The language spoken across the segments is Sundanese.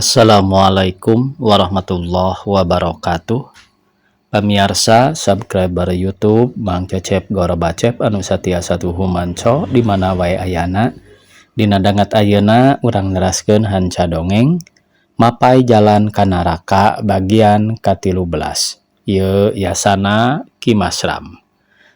Assalamualaikum warahmatullahi wabarakatuh. Pamirsa subscriber YouTube Mang Cecep Goro Bacep anu satiasa tuhu manco di mana wae ayana. Dina dangat ayeuna urang neraskeun hanca dongeng Mapai Jalan ka Naraka bagian ka-13. Ieu yasana Kimasram.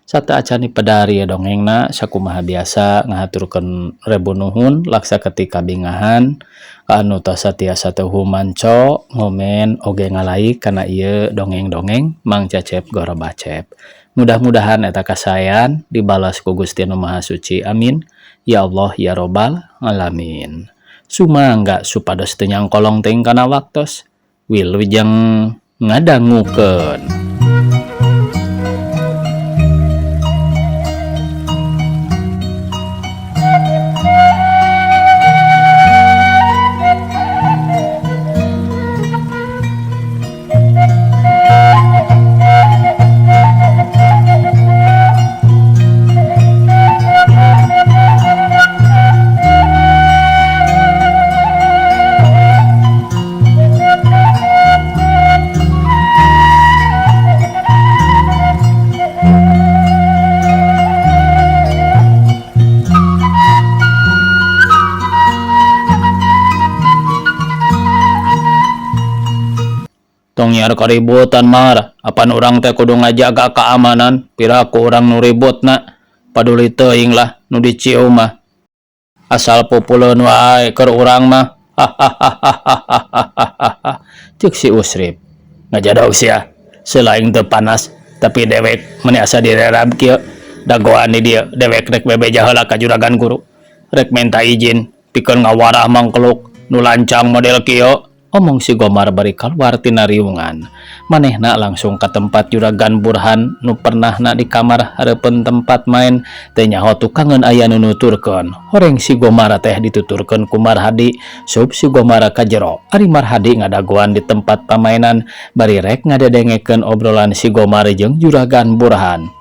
Sata acani pedari dongengna sakumaha biasa ngahaturkeun rebu nuhun laksa ketika bingahan anu tasa tiasa teuhu manco ngomen oge ngalaik kana ieu dongeng-dongeng Mang Cecep Goro Bacep. Mudah-mudahan eta kasayan dibalas ku Gusti Anu Maha Suci. Amin. Ya Allah ya Robbal alamin. Sumangga supados teu nyangkolong teuing kana waktos. Wilujeng ngadangukeun. Tong nyiar kaributan mar, apan urang teh kudu ngajaga keamanan, piraku urang nu ributna, paduli teuing lah nu dicieu mah. Asal pupuleun wae keur urang mah. Cek si Usrip. Ngajadauk sia, selain teu panas, tapi dewek meni asa direrab kieu. Dagoan di dieu, dewek rek bebeja heula ka juragan guru. Rek minta izin pikeun ngawarah mangkeluk nu lancang model kieu. Omong si Gomar bari kaluar tina riungan. Manehna langsung ka tempat juragan Burhan nu pernahna di kamar hareupeun tempat main teh nyaho tukangeun aya nu nuturkeun. Horeng si Gomar teh dituturkeun ku Marhadi, sup si Gomar ka jero. Ari Marhadi ngadagoan di tempat pamainan bari rek ngadedengekeun obrolan si Gomar jeung juragan Burhan.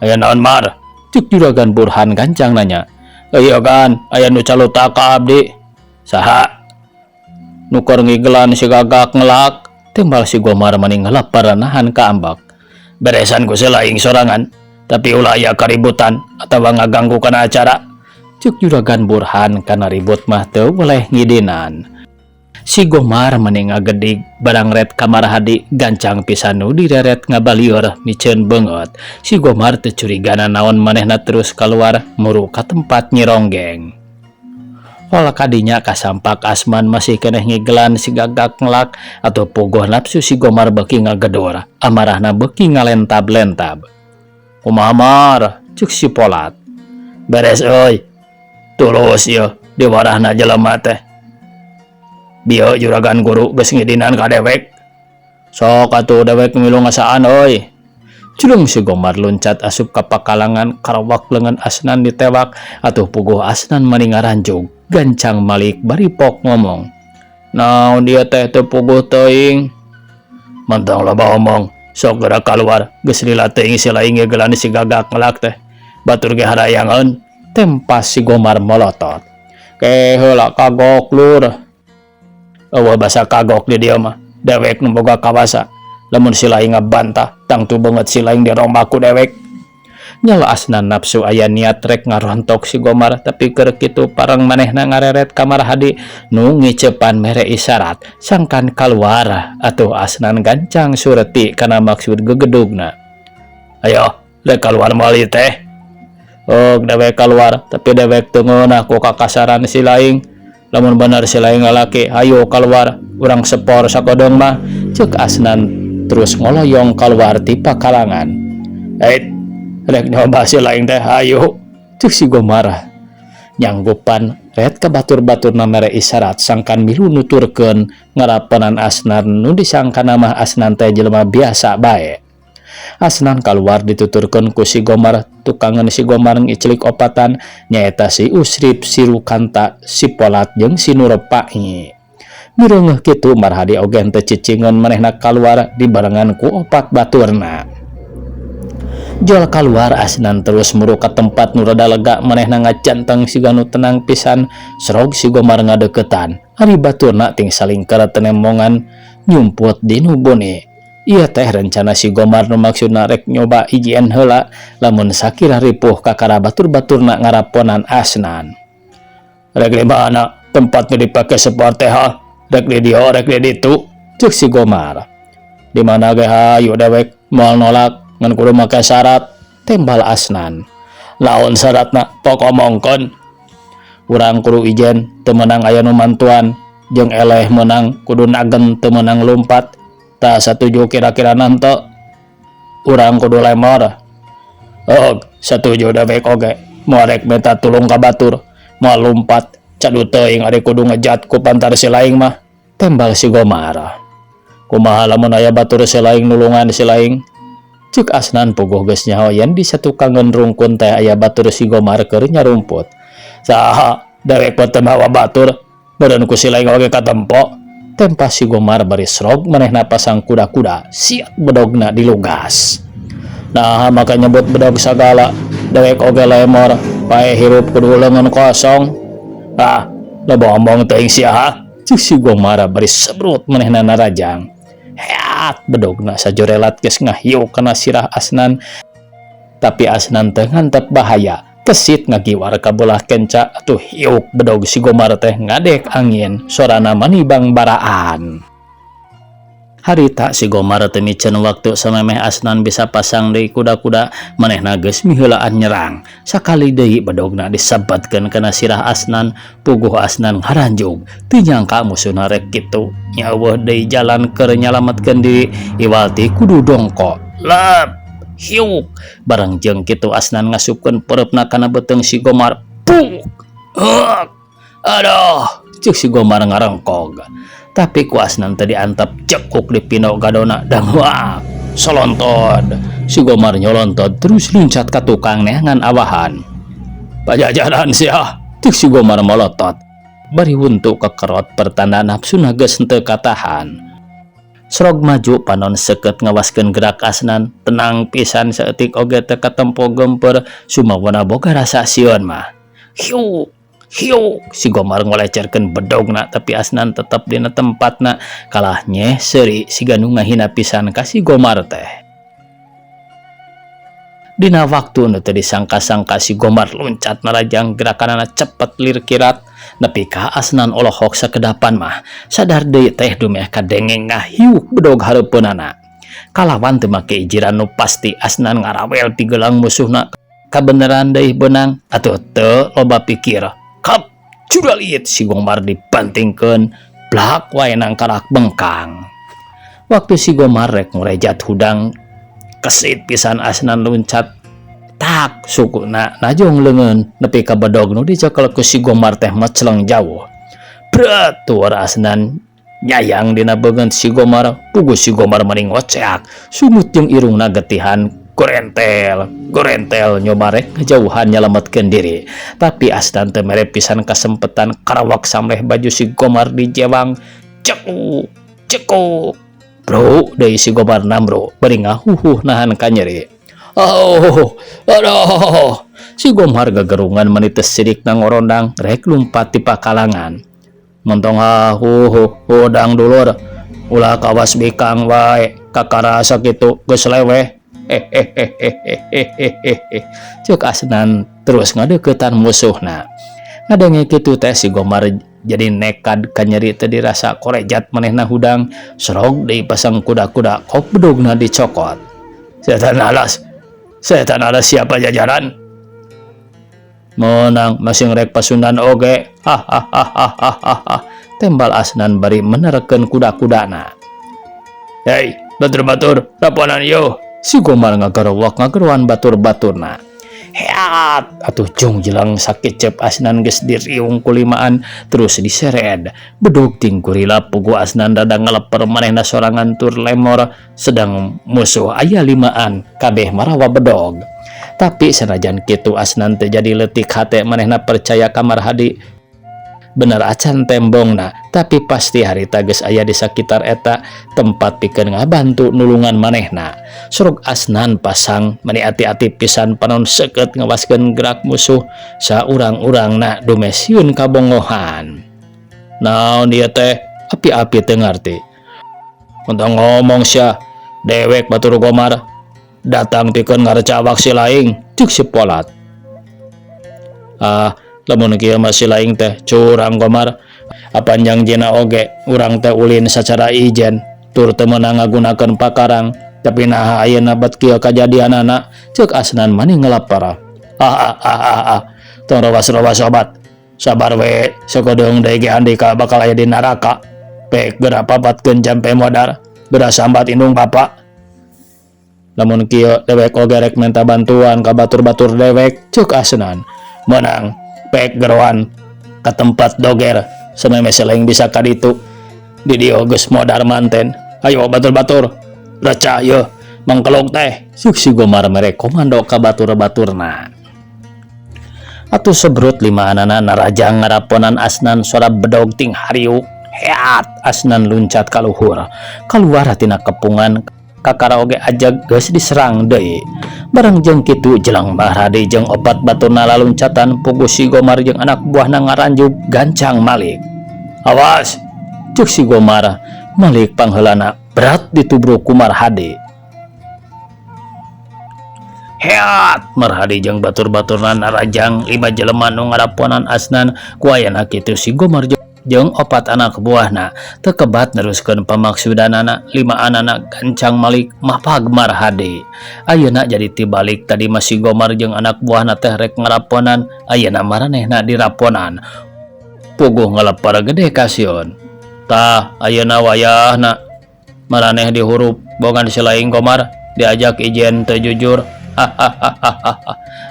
"Aya naon Mar?" Cuk juragan Burhan gancang nanya. "Aya kan, aya nu caluta ka abdi." "Saha?" "Nukor ngigelan si Gagak ngelak." Tembal si Gomar meninggalap paranahan ka ambak. "Beresan ku selaing sorangan, tapi ulah aya kaributan atawa ngaganggu kana acara." Cuk juragan Burhan kana ribut mah teu boleh ngidinan. Si Gomar meni ngagedig barang ret ka Marhadi gancang pisan nu direret ngabalieur miceun beungeut. Si Gomar teu curigana naon manehna terus kaluar muru ka tempat nyironggeng. Wala kadinya kasampak Asman masih keneh ngigelan si Gagak ngelak atau pogoh nafsu si Gomar beuki ngagedor, amarahna beuki ngalentab-lentab. "Kumaha Mar?" cuk si Polat. "Beres euy. Tulus ieu diwarahna jelema teh. Bieu juragan guru geus ngidinan ka dewek. Sok atuh dewek milu ngasaan euy." Culung si Gomar loncat asup ka pakalangan karawak leungeun Asnan ditewak atuh puguh Asnan mani ngaranjug. Gancang Malik bari pok ngomong. "Naon dia teh teu puguh teuing?" "Mantang loba omong, sok geura kaluar, geus lila teuing si laing gegelan si Gagak ngelak teh. Batur ge harayangeun." Tempas si Gomar molotot. "Ke heula kagok lur." Eueuh basa kagok di dieu mah, dewek nu boga kawasa. Lamun si laing ngabantah, tangtu beungeut si laing diromba ku dewek. Nyala Asnan nafsu aya niat rek ngarontok si Gomar, tapi keur kitu parang manehna ngareret ka Marhadi nu ngiceupan mere isyarat sangkan kaluar atuh Asnan gancang sureti kana maksud gegedugna. "Ayo rek kaluar meuli teh." Dewek kaluar, tapi dewek teu ngeunah ku kakasaran si laing. Lamun bener si laing lalaki, hayu kaluar, urang sepor sakodong mah. Ceuk Asnan terus ngoloyong kaluar ti pakalangan. Rek nyoba si laing teh hayu." Cuk si Gomar nyanggupan ret ka batur-baturna mere isyarat sangkan milu nuturkeun ngarapenan Asnan nu disangkana mah Asnan teh jelema biasa bae. Asnan kaluar dituturkeun ku si Gomar, tukangeun si Gomar ngicilik opatan nyaeta si Usrip, si Rukanta, si Polat jeung si Nurepai. Mireungeuh kitu Marhadi oge teu cicingeun manehna kaluar dibarengan ku opat baturna. Jol keluar asnan terus muru ka tempat nu rada lega manehna ngacanteng siga nu tenang pisan. Srog si Gomar ngadeketan ari baturna ting saling karatenemongan nyumput di nu bone. Iya teh rencana si Gomar nu maksudna rek nyoba ijieun heula lamun sakira ripuh ka kara batur-baturna ngaraponan asnan. Rek di mana tempat nu dipake sport teh ha? Rek di dieu rek di ditu, ceuk si Gomar. Di mana ge hayu dewek moal nolak ngan kudu make syarat, tembal asnan. Laon syaratna pokok mongkon. Urang kudu ijen teu meunang aya nu mantuan jeung eleh meunang kudu nagen teu meunang lumpat. Tak setuju kira-kira nanti urang kudu lemor. Oh, setuju dewek oge. Moal rek minta tulung ka batur, moal lumpat cadu teuing ari kudu ngejat ku pantar si laing mah, tembal si Gomar. Kumaha lamun aya batur si laing nulungan si laing? Cuk asnan puguh geus nyaho yen di satu kangen rungkun teh aya batur si Gomar keur nyarumput. Saha dewek teu mawa batur, beureun ku si laing oge katempo. Tempa si Gomar bari Srog manehna pasang kuda-kuda siap bedogna dilugas. Nah maka nyebut bedog sagala dewek oge lemor pae hirup kudu leungeun kosong. Ah da bohong teuing sia cik si Gomar bari sebrut manehna narajang. Heat bedogna sajorelat geus ngahiuk kana sirah asnan. Tapi asnan teu ngantep bahaya. Kesit ngagiwar ka belah kenca atuh hiuk bedog si Gomar teh ngadek angin sorana manibang baraan. Harita si Gomar teu micen waktu samemeh asnan bisa pasang deui kuda-kuda manehna geus miheulaan nyerang. Sakali deui bedogna disebetkeun kana sirah asnan, puguh asnan ngaranjug teu nyangka musuhna rek kitu. Nya eueuh deui jalan keur nyalametkeun diri iwalti kudu dongko. Lep hiuk barang jeung kitu asnan ngasupkeun pereupna kana beuteung si Gomar. Puk! Aduh, ceuk si Gomar ngarengkog. Tapi ku asnan teu diantep cekuk di pino gadona dangwa. Solontod. Si Gomar nyolontod terus luncat ka tukang neangan awahan. Pajajaran sia, ceuk si Gomar molotot. Bari wuntu kekerot pertanda nafsuna geus teu katahan. Srog maju panon seket ngawaskeun gerak asnan, tenang pisan saeutik oge teu katempo gemper sumawana boga rasa sieun mah. Hiuk hiuk si Gomar ngolecerkeun bedogna tapi asnan tetep dina tempatna kalah nyeh seuri siga nu ngahina pisan ka si Gomar teh. Dina waktu nu teu disangka-sangka si Gomar loncat narajang gerakanana cepet lir kirat nepi ka asnan olohok sakedapan mah sadar deui teh dumeh kadengeng ngahiuk bedog hareupeunana. Kalawan teu make ijiran nu pasti asnan ngarawel pigelang musuhna kabeneran deui beunang atuh teu loba pikir. Kap cudalit si Gomar dibantingkeun blak wae nang karak bengkang. Waktu si Gomar rek ngurejat hudang kesit pisan asnan loncat tak sukuna najong leungeun nepi ka bedog nu dicekel ku si Gomar teh mecleng jauh. Bret tueur asnan nyayang dina beungeun si Gomar, puguh si Gomar mending ngoceak sumut jeung irungna getihan gorentel nyoba rek kejauhan nyalametkeun diri. Tapi asnan teu mere pisan kasempetan karawak samreh baju si Gomar di jewang. Cekuk bro deui si Gomar namro bari ngahuhuh nahan ka nyeri. Oh, aduh, si Gomar gagerungan menites sidik nang ngorondang rek lumpat ti pakalangan. Mentong hudang dulur, ulah kawas bikang wae, kakara sakitu geus leweh. Ceuk asnan terus ngadeuketan musuhna. Ngadenge kitu teh si Gomar jadi nekad ka nyeri teu dirasa korejat manehna hudang. Srog deui pasang kuda-kuda kok bedogna dicokot. Setan alas siapa jajaran? Menang masing rek pasundan oge. Hahaha. Tembal asnan bari menerekeun kuda-kudana. Hei, batur-batur, raponan yo. Si Gomar ngageruan batur-baturna. Heat atuh jung jelang sakit cep asnan geus diriung kulimaan terus disered. Bedog ting kurila pugu asnan dadang ngeleper manehna sorangan tur lemor sedang musuh aya limaan kabeh marawa bedog. Tapi sanajan kitu asnan teu jadi leutik hate manehna percaya kamar hadi. bener acan tembongna, tapi pasti harita geus aya di sakitar eta tempat pikeun ngabantu nulungan manehna. Surug Asnan pasang meni ati-ati pisan panon seukeut ngawaskeun gerak musuh saurang-urangna dumesiun kabongohan. Naon ieu teh? Api-api teu ngarti. Untuk ngomong sia dewek batur Gomar datang pikeun ngarecawak si laing, cuk si Polat. Lamun kieu mah si laing teh curang Gomar, apanjang jena oge urang teh ulin sacara ijen tur teu meunang ngagunakeun pakarang, tapi nah ayeuna bat kieu kajadianana, ceuk Asnan mani ngelapar. Tong rowas-rowas sobat, sabar we sakodong deui ge andika bakal aya di neraka. Pek geura papatkeun jampe modar, geura sambat indung bapak. Lamun kieu dewek oge rek minta bantuan ka batur-batur dewek, ceuk Asnan. Menang pek geroan ke tempat doger sameme selaing bisa kaditu di dieu geus modar manten. Ayo batur-batur reca yeuh mangkelog teh, ceuk si Gomar mere komando ka batur-baturna. Atuh sebrut lima anana narajang ngaraponan Asnan sora bedog ting hariu. Heat Asnan luncat ka luhur kaluar tina kepungan kakara oge ajag geus diserang deui. Barang jeung kitu jelang Bahradi jeung opat baturna laluncatan puguh si Gomar jeung anak buahna ngaranjuk gancang Malik. Awas, cuk si Gomar. Malik pangheulana berat ditubruk ku Marhadi. Heat Marhadi jeung batur-baturna narajang lima jelema nu ngaraponan Asnan ku ayana kitu si Gomar jeung opat anak buahna teu kebat neruskeun pamaksudanana. Lima anana gancang Malik mapag Marhadi. Ayeuna jadi tibalik tadi masih Gomar jeung anak buahna teh rek ngaraponan, ayeuna maranehna diraponan. Puguh ngalepar gede kasion. Tah ayeuna wayahna maraneh dihurup bogan si laing Gomar diajak ijen teu jujur.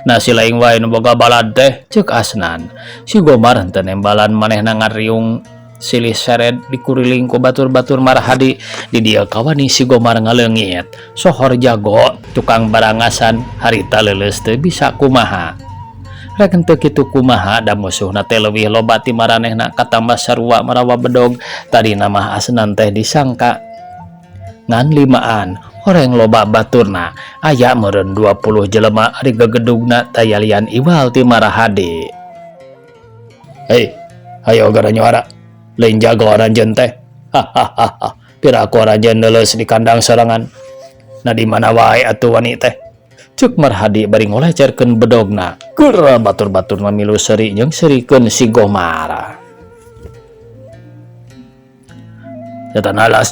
Nah si laing wae nu boga balad teh, ceuk Asnan. Si Gomar henteu nembalan manehna ngariung silih seret dikuriling ku batur-batur Marhadi. Di dieu kawani si Gomar ngaleungit sohor jago tukang barangasan harita leuleus teu bisa kumaha. Rek henteu kitu kumaha da musuhna teh leuwih loba ti maranehna katambah sarua marawa bedog. Tadina mah Asnan teh disangka ngan limaan horeng loba baturna aya meureun 20 jelema ari gegedugna tayalian iwal ti Marhadi. Hei, ayo gara nyuara lain jago ranjeun teh. Piraku ranjeun leuleus di kandang sorangan. Na di mana wae atuh wani teh, ceuk Marhadi bari ngolecerkeun bedogna. Keur batur-baturna milu seuri jeung serikeun si Gomar. Setan alas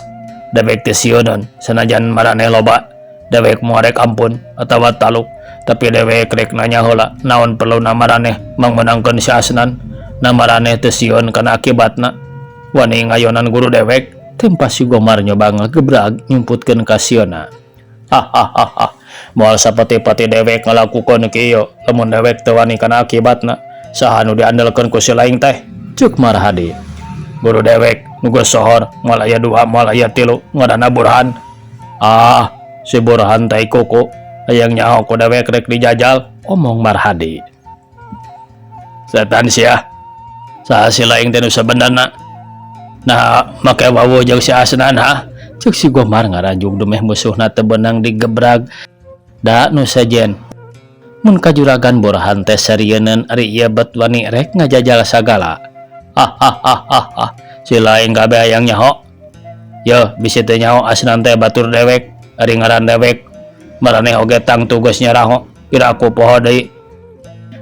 dewek teu sionon sanajan maraneh loba dewek muarek ampun atawa taluk, tapi dewek rek nanya heula naon perluna maraneh mangmenangkeun si Asnan. Na maraneh teu sion kana akibatna. Wani ngayonan guru dewek tempas si Gomar nyoba ngagebrag nyumputkeun ka siona. Moal sapati-pati dewek ngalakukeun kieu lamun dewek teu wani kana akibatna saha nu diandelkeun ku si laing teh, ceuk Marhadi. Guru dewek nu geus sohor moal aya 2 moal aya 3 ngaranna Burhan. Si Burhan teh kuku hayang nyaho ku dewek rek dijajal, omong Marhadi. Setan sia saha si laing teh nu sabenerna nah make wawu jeung si Asnan ceuk si Gomar ngaranjuk dumeh musuhna teu beunang digebrag. Da nu sajen mun kajuragan Burhan teh sarieun ari ieu bet wani rek ngajajal sagala. Si laing gabe hayang nyaho. Yo bisi teu nyaho Asnan teh batur dewek ari ngaran dewek. Maraneh oge tang tugas nyaraho piraku poho deui.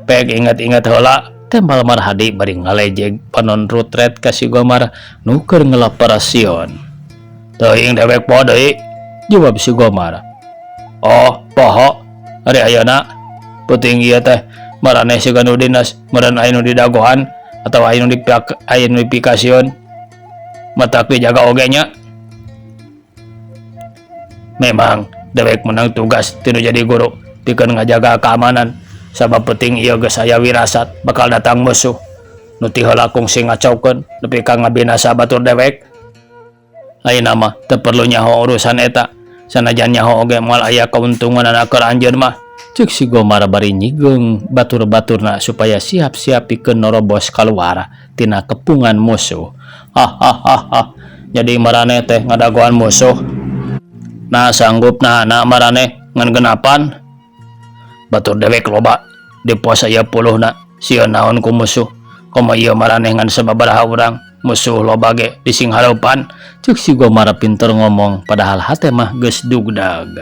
Pek inget-inget heula tembal Marhadi bari ngalejeg panon rutret ka si Gomar nu keur ngelaparasieun. Teuing dewek poho deui, jawab si Gomar. Oh poho ari ayeuna puting ieu teh maraneh siga nu dinas meureun aya nu didagohan atawa aya nu dipikasion matak dijaga oge nya. Memang dewek menang tugas tinu jadi guru pikeun ngajaga keamanan sabab penting ieu geus aya wirasat bakal datang musuh nu ti heula kungsi ngacaukeun nepi ka ngabinasa batur dewek. Ayeuna mah teu perlu nyaho urusan eta sanajan nyaho oge moal aya kauntunganna keur anjeun mah, ceuk si Gomar bari nyigeung batur-baturna supaya siap-siap pikeun norobos kaluar tina kepungan musuh. Hahaha. Jadi maraneh teh ngadagoan musuh. Nah sanggup nah anak maraneh ngan genapan. Batur dewek loba di pos aya 10 na sieun naon ku musuh. Komo ieu maraneh ngan sababaraha urang musuh loba ge di sing hareupan. Ceuk si Gomar pinter ngomong padahal hate mah geus dugdag.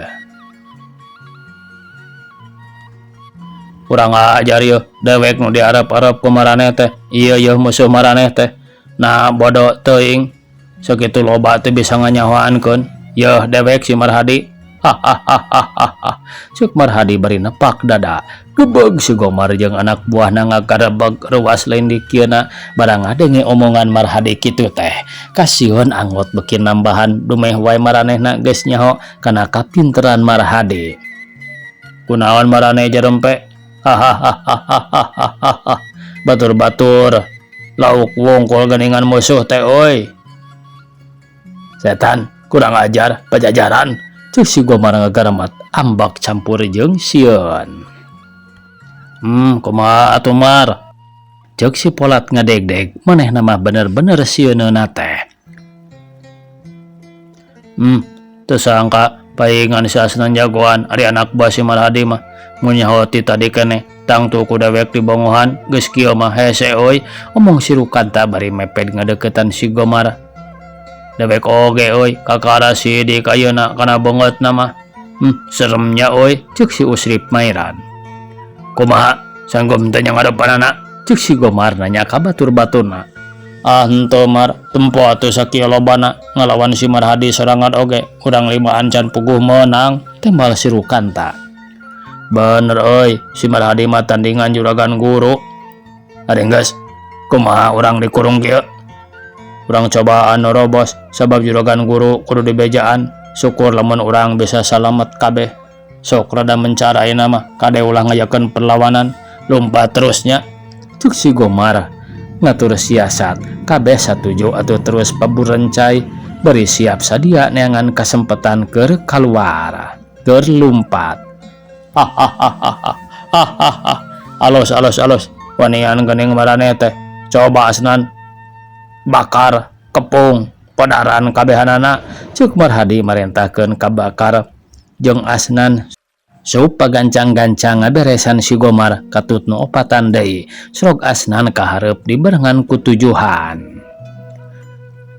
Urang ajar yeuh dewek nu diarep-arep ku maraneh teh. Ieu musuh maraneh teh. Nah bodoh teuing sakitu loba teh bisa nganyahoankeun. Yeuh dewek si Marhadi. Hahaha. Cuk Marhadi bari nepak dada. Gebeg si Gomar jeung anak buahna ngagarebeg ruas lain di kieuna barang ngadenge omongan Marhadi kitu teh. Kasieun anggot beki nambahan dumeh wae maranehna geus nyaho kana kapinteran Marhadi. Kunaon maraneh jarempe? Hahaha. Batur-batur lauk wongkol geningan musuh teh euy. Setan kurang ajar pajajaran. Cuk si Gomar ngagaremet ambak campur jeung sieun. Kumaha atuh Mar? Cuk si Polat ngadeg-deg manehna mah bener-bener sieunna teh. Teu sangka paingan si Asnan jagoan ari anak buah si Marhadi mah. Mun nyaho ti tadi keneh tangtu ku dewek di bongohan geus kieu mah hese euy. Omong si Rukanta bari mepet ngadeukeutan si Gomar. Dewek oge euy kakara si di ayeuna kana bongetna mah. Seremnya euy ceuk si Usrip Mairan. Kumaha sanggup teh ngadeupanana? Ceuk si Gomar nanya ka batur-baturna. Henteu Mar, tempo atuh sakieu lobana ngalawan si Marhadi sorangan oge. Urang limaan can puguh meunang, tembal si Rukanta. Bener euy, si Marhadi mah tandingan juragan guru. Aringgeus, kumaha urang dikurung kieu? Urang cobaan norobos sabab juragan guru kudu dibejaan. Syukur lamun urang bisa salamet kabeh. Sok rada mencaraina mah kade ulah ngajakeun perlawanan, lompat terusnya. Cuk si Gomar ngatur siasat, kabeh satuju atuh terus paburencai beri siap sadia neangan kasempetan keur kaluar, keur lumpat. Hahaha. Alus wanian geuning maraneh teh. Coba Asnan bakar kepung padaran kabehanana. Cuk Marhadi marentahkeun ka bakar jeung Asnan sup pagancang-gancang ngaberesan si Gomar katutnu opatan deui. Srog Asnan kahareup dibarengan ku tujuhan.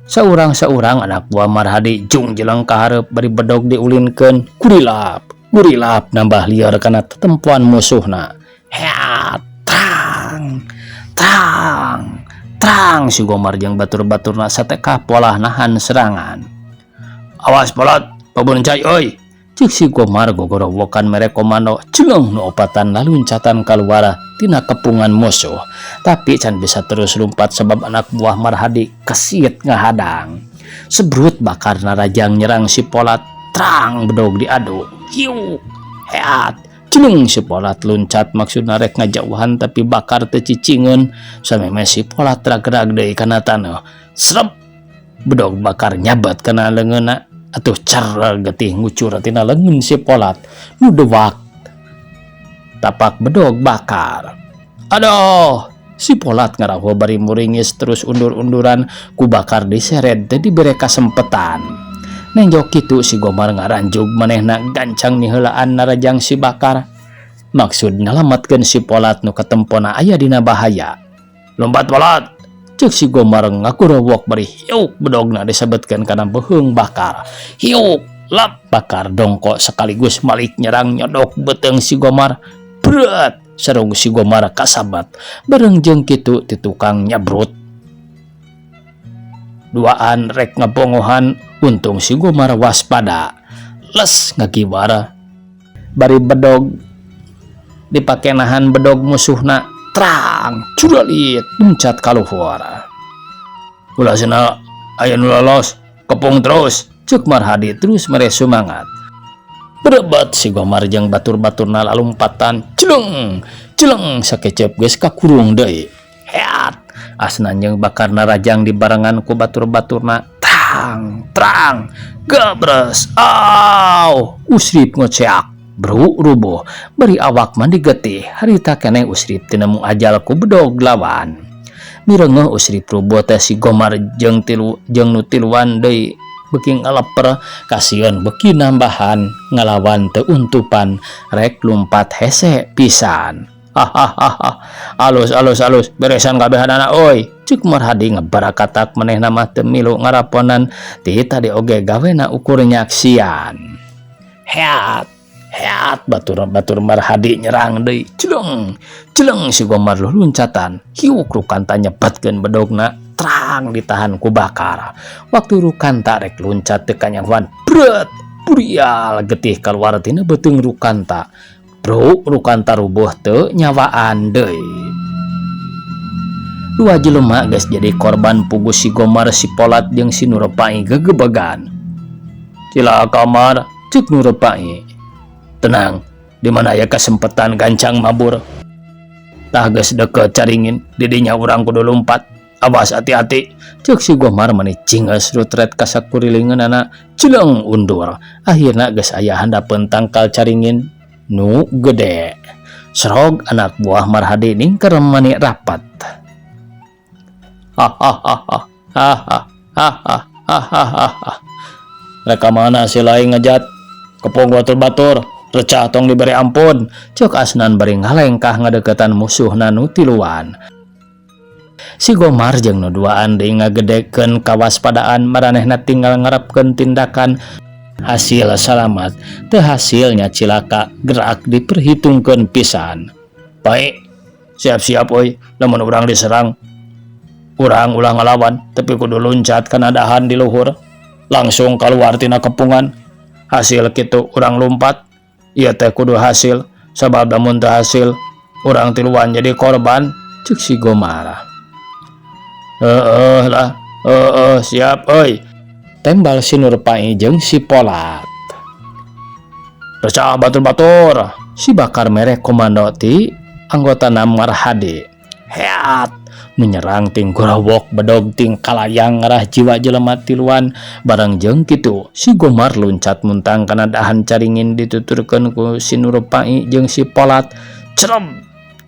Saurang-saurang anak buah Marhadi jung jeleng kahareup bari bedog diulinkeun gurilap nambah liar kana tetempuan musuhna. Heat trang si Gomar jeung batur-baturna sateka polah nahan serangan. Awas Polat, paburencai euy. Cik si Gomar gogorowokan mere komando celeng nu opatan laluncatan kaluar tina kepungan musuh. Tapi can bisa terus lumpat sebab anak buah Marhadi kesiet ngahadang. Sebrut bakar narajang nyerang si Polat, trang bedog diadu. Hiu, heat, celeng si Polat luncat maksudna rek ngajauhan tapi bakar teu cicingeun sameme si Polat ragrag deui kana taneuh. Srep, bedog bakar nyabat kana leungeunna atuh car getih ngucur tina leungeun si Polat nu dewak. Tapak bedog bakar. Aduh, si Polat ngaraho bari muringis terus undur-unduran ku bakar diseret teu dibere kasempetan. Nengjok kitu si Gomar ngaranjug manehna gancang niheulaan narajang si bakar. Maksud nyalametkeun si Polat nu katempona aya dina bahaya. Lompat Polat, ceuk si Gomar ngakurowok bari hiuk bedogna disebutkeun kana beheung bakar. Hiuk, lap bakar dongko sekaligus malik nyerang nyodok beteung si Gomar. Berat, sareng si Gomar kasabat. Bareng jeung kitu ti tukang nyabrut. Duaan rek ngabongohan, untung si Gomar waspada. Les ngagiwara. Bari bedog dipake nahan bedog musuhna, trang curalit luncat kaluhur. Ulah cenah aya nu lolos, kepung terus. Cuk Marhadi terus mere sumangat. Berebat si Gomar jeung batur-baturna lalumpatan, celeng sakecep geus kakurung deui. Heat, Asnan jeung bakar narajang dibarengan ku batur-baturna, trang gabres. Aw, Usrip ngoceak. Bro rubuh beri awak mandi getih harita keneh Usrip tinemu ajal ku bedog lawan. Mirengeuh usri Prubo teh si Gomar jeung nu tiluan deui beuki ngaleper kasieun beuki nambahan ngalawan teu untupan rek lumpat hese pisan. Hahaha, alus beresan kabehanana euy, ceuk Marhadi ngabarakatak manehna mah teu milu ngaraponan ti tadi oge gawena ukur nyaksian. Heat batur Marhadi nyerang deui. Celeng si Gomar luncatan hiuk Rukanta nyepetkeun bedogna terang ditahan ku Bakar. Waktu Rukanta rek luncat teu kanyahoan bret burial getih kaluar tina beuteung Rukanta. Bro, Rukanta rubuh teu nyawaan deui. Dua jelema geus jadi korban puguh si Gomar, si Polat jeung si Nurepai gegebegan. Cila kamar, ceuk Nurepai. Tenang, di mana aya kesempatan gancang mabur. Tah geus deukeut caringin, di dinya urang kudu lumpat. Awas hati-hati, ceuk si Gomar meuni cingeus rutret ka sakurilingeunana celeng undur. Akhirna geus aya handapeun tangkal caringin nu gede. Serog anak buah Marhadi ningker meuni rapat. Reka mana si lain ngejat kepong batur-batur recah tong diberi ampun, ceuk asnan bari ngalengkah ngadeukeutan musuhna nu tiluan. Si Gomar jeung nu duaan deui ngagedekeun kawaspadaan, maranehna tinggal ngarepkeun tindakan. Hasil salamat teu hasilnya cilaka gerak diperhitungkeun pisan. Baik, siap-siap euy, lamun urang diserang urang ulah ngalawan, tapi kudu luncat kana dahan di luhur langsung kaluar tina kepungan. Hasil kitu urang lumpat, ieu teh kudu hasil, sabab lamun teu hasil urang tiluan jadi korban, ceuk si Gomar. Siap euy, tembal si Nurepai jeung si Polat. Recah batur-batur, si Bakar merek komando ti anggotana Marhadi. Heat menyerang ting Gorawok bedog ting kalayang ngarah jiwa jelema tiluan. Barang jeung kitu si Gomar luncat muntang kana dahan caringin dituturkeun ku si Nurepai jeung si Polat.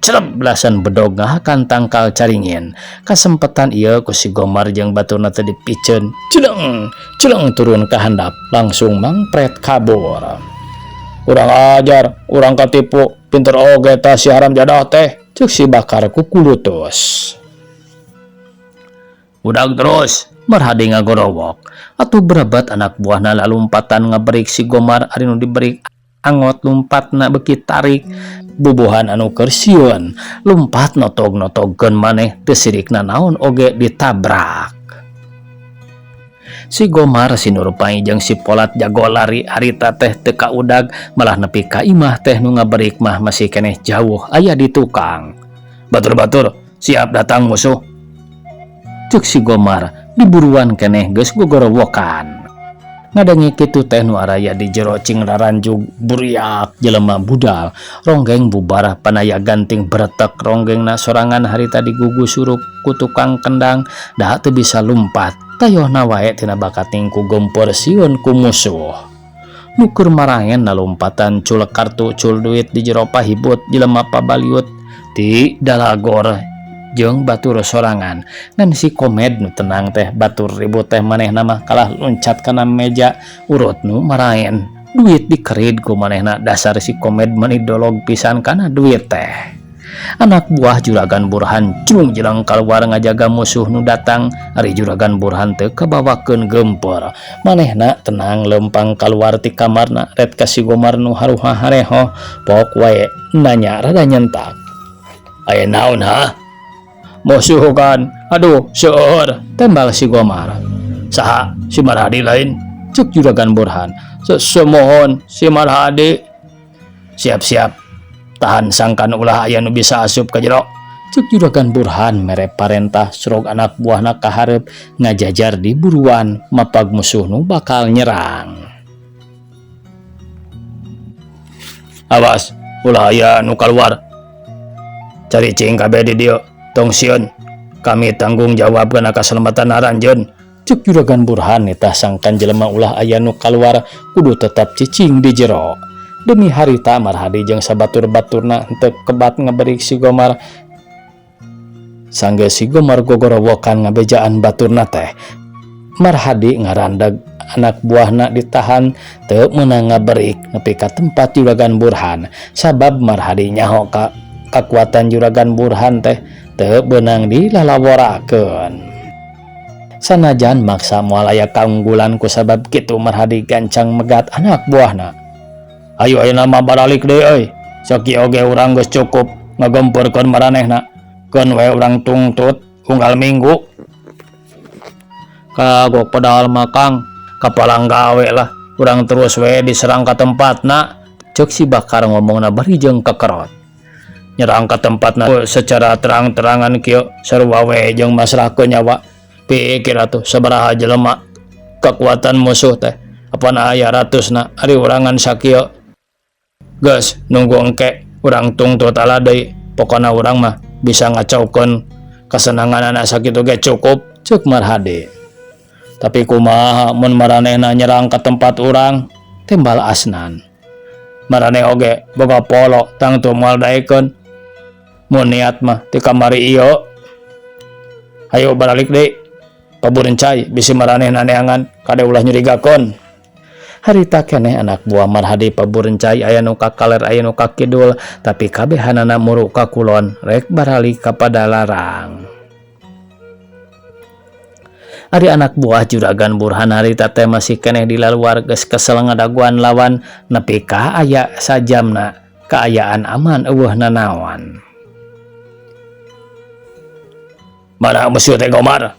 Cerep belasan bedog ngahakan tangkal caringin. Kasempetan ieu ku si Gomar jeung baturna teu dipiceun. Celeng turun ka handap langsung mangpret kabur. Urang ajar, urang katipu, pinter oge tah si haram jadah teh, ceuk si Bakar ku kulutus. Udag terus, Marhadi ngagorowok. Atuh berebat anak buahna lalumpatan ngaberik si Gomar ari nu diberi angot lumpatna beuki tarik. Bubuhan anu keur sieun lumpat notog-notogkeun maneh teu sirikna naon oge ditabrak. Si Gomar, si Nurepai jeung si Polat jago lari harita teh teu kaudag, malah nepi ka imah teh nu ngaberik mah masih keneh jauh aya di tukang. Batur-batur, siap datang musuh, ceuk si Gomar diburuan keneh geus gogorowokan. Ngadangi kitu teh nu araya di jero Cingraranjug buriak jelema budal. Ronggeng bubar panaya ganting beretek ronggengna sorangan harita digugus suruk ku tukang kendang, da teu bisa lumpat. Tayohna wae tina bakating ku gempeur sieun ku musuh. Nukur marahen nalumpatan cul kartu cul duit di jero pahibut jelema pabaliut ti dalagor jeung batur sorangan. Dan si Komed nu tenang teh batur ribut teh manehna mah kalah loncat kana meja urut nu marahen. Duit dikerid ku manehna, dasar si Komed meuni dolog pisan kana duit teh. Anak buah Juragan Burhan cung jelang kaluar ngajaga musuh nu datang. Ari Juragan Burhan teu kabawakeun gempeur, manehna tenang lempang kaluar ti kamarna. Ret ka si Gomar nu haruha hareho pok wae nanya rada nyentak. Aya naon ha? Musuh kan, aduh seueur, tembal si Gomar. Saha si Marhadi lain, ceuk Juragan Burhan. Semohon si Marhadi. Siap-siap, tahan sangkan ulah aya nu bisa asup ka jero, ceuk Juragan Burhan mere parentah surog anak buahna ka hareup ngajajar di buruan mapag musuh nu bakal nyerang. Awas, ulah aya nu kaluar. Cari cing kabeh di dieu. Tong sieun, kami tanggung jawab kana kaselamatan aranjeun, ceuk Juragan Burhan. Nitah sangkan jelema ulah aya nu kaluar kudu tetap cicing di jero. Demi harita Marhadi jeung sabatur-baturna henteu kebat ngaberik si Gomar. Sanggeus si Gomar gogorowokan ngabejaan baturna teh, Marhadi ngarandag anak buahna ditahan teu meunang ngaberik nepi ka tempat Juragan Burhan, sabab Marhadi nyaho ka kakuatan Juragan Burhan teh teu beunang dilalaworakeun. Sanajan maksa moal aya kaunggulan ku sabab kitu Marhadi gancang megat anak buahna. Ayo ayeuna mah baralik deui euy. Sakieu oge urang geus cukup ngagempurkeun maranehna. Keun we urang tungtut unggal minggu. Kagok padahal mah Kang, kapalang gawe lah. Urang terus we diserang ka tempatna. Ceuk si Bakar ngomongna bari jeung kekerot. Nyerang ka tempatna secara terang-terangan kieu sarua we jeung masrahkeun nyawa. Pikir atuh sabaraha jelema kekuatan musuh teh. Apana aya ratusna ari urangan sakieu. Geus nunggu engke urang tungtut ala deui. Pokona urang mah bisa ngacaukeun kasenangan anak sakitu ge cukup, ceuk Marhadi. Tapi kumaha mun maranehna nyerang ka tempat urang? Tembal asnan. Maraneh oge boga polo tangtu moal daekeun. Mun niat mah ti kamari ieu. Hayu baralik deui. Paburencai bisi maranehna neangan kade ulah nyurigakeun. Harita keneh anak buah Marhadi paburencai aya nu ka kaler aya nu ka kidul, tapi kabehanana muru ka kulon rek baralik ka padalarang. Ari anak buah Juragan Burhan harita teh masih keneh dilaluar geus kesel ngadaguan lawan nepi ka aya sajamna kaayaan aman eueuh nanaon. Mana musuh teh Gomar?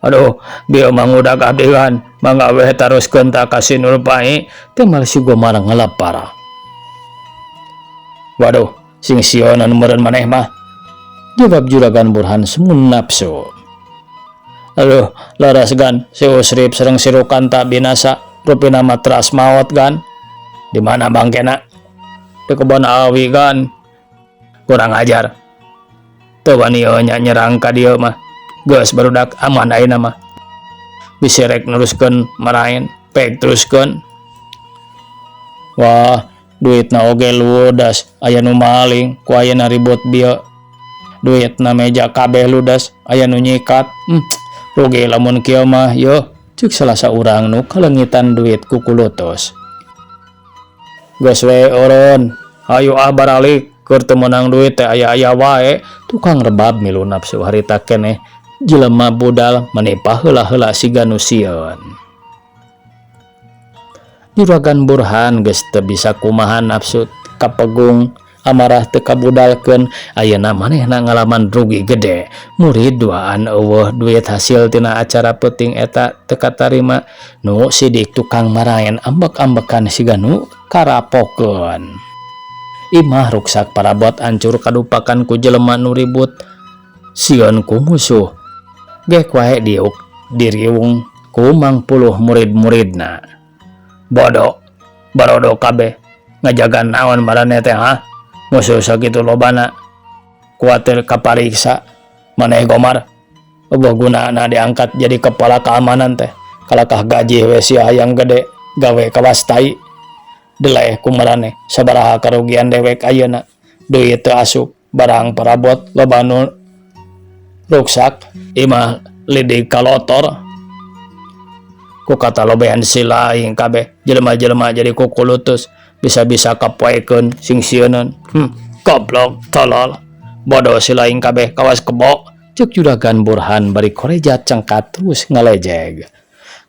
Aduh, bieu mangudag abdian, mangga weh taruskeun ta ka si Nurpai, teh mal si Gomar ngalapar. Waduh, sing sionan meureun maneh mah. Jawab Juragan Burhan semun nafsu. Aduh, laras gan, si Usrip sareng si Rukanta binasa, rupina matras maot gan. Di mana bangkena? Di kebon awi gan. Kurang ajar. Teu wani nya nyerang ka dieu mah. Geus barudak aman ayeuna mah. Bisi rek neruskeun marahin, pek teruskeun. Wah, duitna oge ludas, aya nu maling, ku ayeuna ribut bieu. Duitna meja kabeh ludas, aya nu nyikat. Rugi lamun kieu mah, yo, ceuk salah saurang nu kalengitan duit ku kulutus. Geus we eureun, hayu baralik, keur teu meunang duit teh aya-aya wae, tukang rebab milu nafsu harita keneh. Jelema budal menipah heula-heula siga nu sieun. Juragan Burhan geus teu bisa kumaha nafsu kapegung amarah teu kabudalkeun, ayeuna manehna ngalaman rugi gede. Murid duaan eueuh duit hasil tina acara peuting eta teu katarima, nu sidik tukang maraen ambek-ambekan siga nu karapokeun. Imah ruksak parabot hancur kadupakan ku jelema nu ribut sieun ku musuh. Gek wae diuk diriung ku 10 murid-muridna. Bodoh, barodo kabeh, ngajaga naon maraneh teh ha? Musuh sakitu lobana. Kuatir kapariksa, maneh Gomar. Eueuh gunana diangkat jadi kepala keamanan teh. Kalakah gaji we sia hayang gede, gawe kawastai. Deleh ku maraneh, sabaraha karugian dewek ayeuna. Duit teu asup, barang parabot loba nu ruksak, imah lidik kalotor. Ku kata lobehan silaing kabeh, jelema-jelema jadi kukulutus, bisa-bisa kapoekeun sing sieunun. Goblok, tolol, bodoh silaing kabeh, kawas kebo. Ceuk Juragan Burhan bari korejat cengkat terus ngalejeg.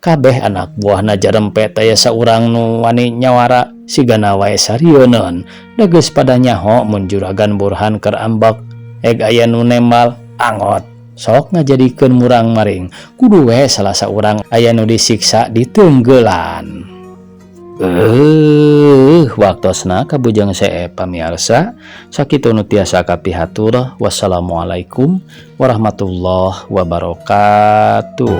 Kabeh anak buahna jarempet aya saurang nu wani nyawara sigana wae sarieunun. Da geus pada nyaho mun Juragan Burhan keur ambek, eg aya nu nembal angot. Sok ngajadikeun murang maring, kudu we salah saurang aya nu disiksa diteunggelan. Waktosna kabujang see pamirsa, sakitu nu tiasa kapihatur. Wassalamualaikum warahmatullahi wabarakatuh.